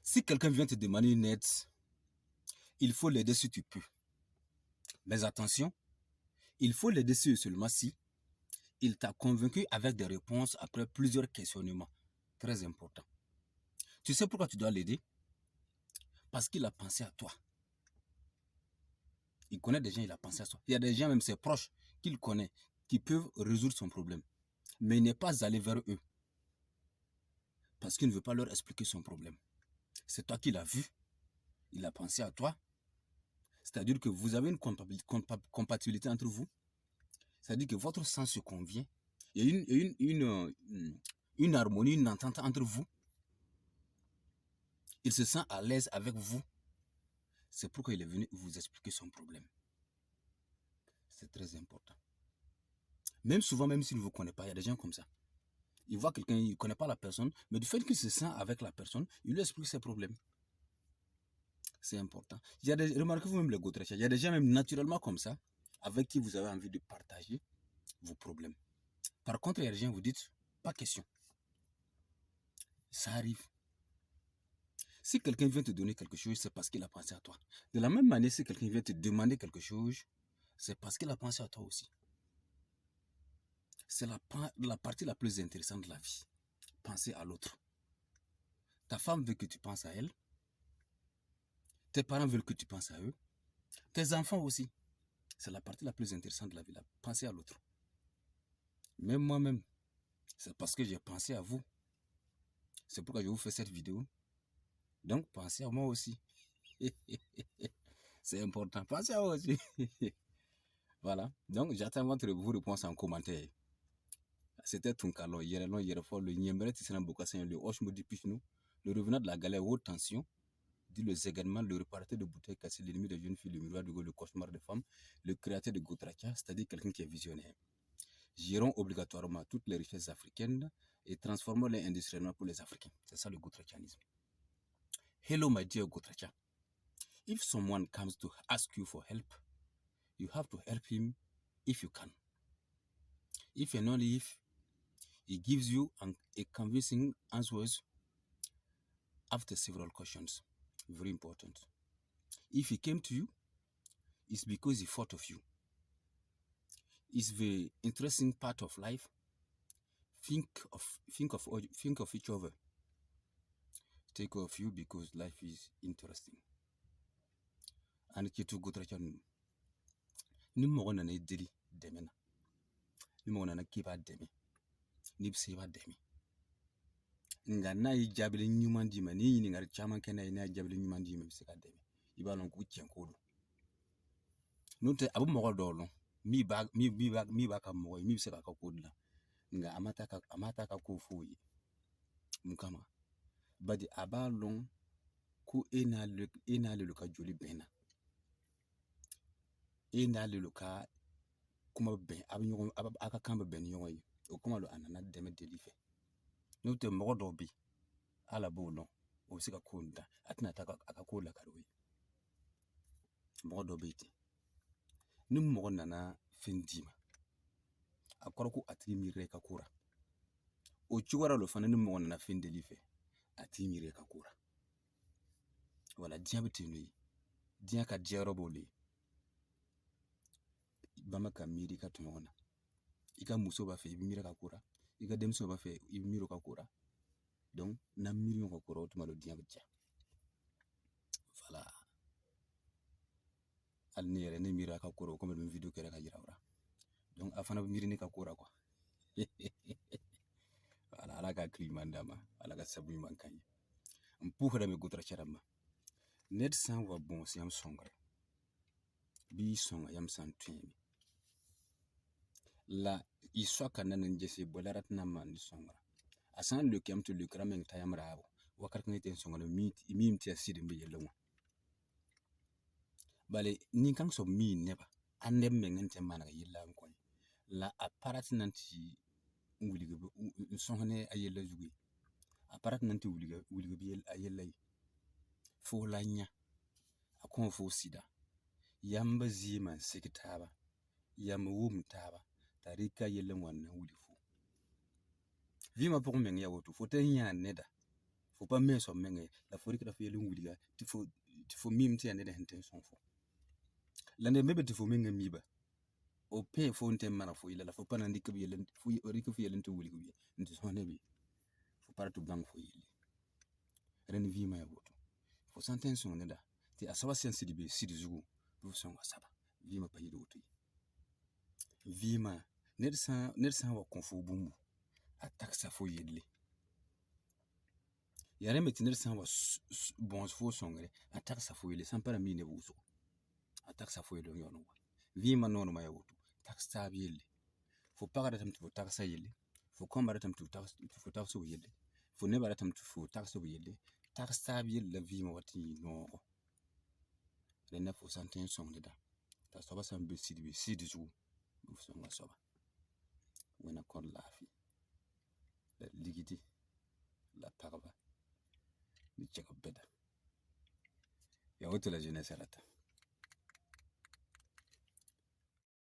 Si quelqu'un vient te demander une aide, il faut l'aider si tu peux. Mais attention, il faut l'aider seulement si il t'a convaincu avec des réponses après plusieurs questionnements. Très important. Tu sais pourquoi tu dois l'aider? Parce qu'il a pensé à toi. Il connaît des gens, il a pensé à toi. Il y a des gens, même ses proches, qu'il connaît, qui peuvent résoudre son problème. Mais il n'est pas allé vers eux. Parce qu'il ne veut pas leur expliquer son problème. C'est toi qui l'as vu. Il a pensé à toi. C'est-à-dire que vous avez une compatibilité entre vous. C'est-à-dire que votre sens se convient. Il y a une harmonie, une entente entre vous. Il se sent à l'aise avec vous. C'est pourquoi il est venu vous expliquer son problème. C'est très important. Même souvent, même s'il ne vous connaît pas, il y a des gens comme ça. Il voit quelqu'un, il ne connaît pas la personne, mais du fait qu'il se sent avec la personne, il lui explique ses problèmes. C'est important. Remarquez-vous même les Gotrachas, il y a des gens même naturellement comme ça, avec qui vous avez envie de partager vos problèmes. Par contre, il y a des gens, vous dites, pas question. Ça arrive. Si quelqu'un vient te donner quelque chose, c'est parce qu'il a pensé à toi. De la même manière, si quelqu'un vient te demander quelque chose, c'est parce qu'il a pensé à toi aussi. C'est la partie la plus intéressante de la vie. Penser à l'autre. Ta femme veut que tu penses à elle. Tes parents veulent que tu penses à eux. Tes enfants aussi. C'est la partie la plus intéressante de la vie, là. Penser à l'autre. Même moi-même, c'est parce que j'ai pensé à vous. C'est pourquoi je vous fais cette vidéo. Donc, pensez à moi aussi. C'est important. Pensez à moi aussi. Voilà. Donc, j'attends vos réponses en commentaire. C'était Tunkalo, Yerelon, Yerefo, le Niembre, Tissan Bokassin, le Oshmo du Pichnou, le revenant de la galère haute tension, dit le Zeganement, le réparateur de bouteilles cassées, l'ennemi des jeunes filles, le miroir de Gaulle, le cauchemar des femmes, le créateur de Gotracha, c'est-à-dire quelqu'un qui est visionnaire. Gérons obligatoirement toutes les richesses africaines et transformons-les industriellement pour les Africains. C'est ça le Gotrachanisme. Hello, my dear Gotracha. If someone comes to ask you for help, you have to help him if you can. If and only if he gives you a convincing answers after several questions. Very important. If he came to you, it's because he thought of you. It's the interesting part of life. Think of each other. Take care of you because life is interesting. And kitu gutrachan ni mo na deli demena. Ni mo na kiba demi. Ni bseba demi. Nga na ijabele nyuman dima ni ni ngar chama kena ina ijabele nyuman dima bseka demi. Iba lon ku chenkodo. Nute abu mo dolo. Mi ba ka mo mi bseka ka kodla. Nga amata ka ko fuyi. Mukama. Badi abalong ku ena le ka joli bena. Ena le ka kuma ben aka kamba ben yoy o kuma lo anana deme delife. No te mo do bi ala bolo o sika kunda atina taka akakola karoi. Mo do bi ti. Ni mo nana fendima. Akoroku atimi reka kura. O chugara lo fana ni mo nana fendelife atimi reka kura. Wala diabetini. Dia ka diaroboli. Bama ka miri ka tumona. Ika muso ba fe ibimira ka kura. Ika demso ba fe ibimiro ka kura. Donc na miri ko kura otuma lo diabetia. Voilà. Al ni yere ne mira ka kura comme le vidéo kera ka jirawra. Donc afana miri ni ka kura quoi. Voilà, ala ka klimandama, ala ka sabu mankanye. Mpuhra me gutra charama. Net san wa bon si am songre. Bi songa yam san tuimi. La iswa kanan jesse bolarat na man songra. Asan le kiam to le krameng tayam rabo. Wakar ngite songra mi ti asidi mbe yelonga. Bale ni kang so mi neba. Anem mengente managa yilla ko. La apparat nanti wuliga songne ayella jugi. Apparat nanti wuliga bi ayella fo lanya akon fo sida. Yamba zima sekitaba. Yamba wum taba. Tarika yelle wana wuli fo. Vima pour men ya wotu fote nya neda Faut pas mettre sur menga la fori que fait le wuliga tu faut mime ti ande de henten son fo. Lande mebe tu faut menga miba. O pe fo ntem mana fo ila la fo pas nandi kabi yelen fo riko fi yelen to wuli ko bi nti so nebi fo para to bang fo yili ren vi ma yaboto fo santen son nda ti asaba sensi dibe sidi zugu fo son asaba vi ma pa yido to vi ma nersan wa konfo bumbu attaque sa fo yili yare me tinir san wa bon fo songre attaque sa fo yili san para mi ne buso attaque sa fo yili yono vi ma nono ma yaboto tax tab yili fo pagara tam tu tax yili fo kombara tam tu tax fo tax so yili fo ne bara tam tu fo tax so yili tax tab yili la vi ma wati no le na fo santen song de da ta soba sam be sidi zu fo songa soba wena kon la fi la ligidi la pagaba ni cheka beda ya wote la jeunesse rata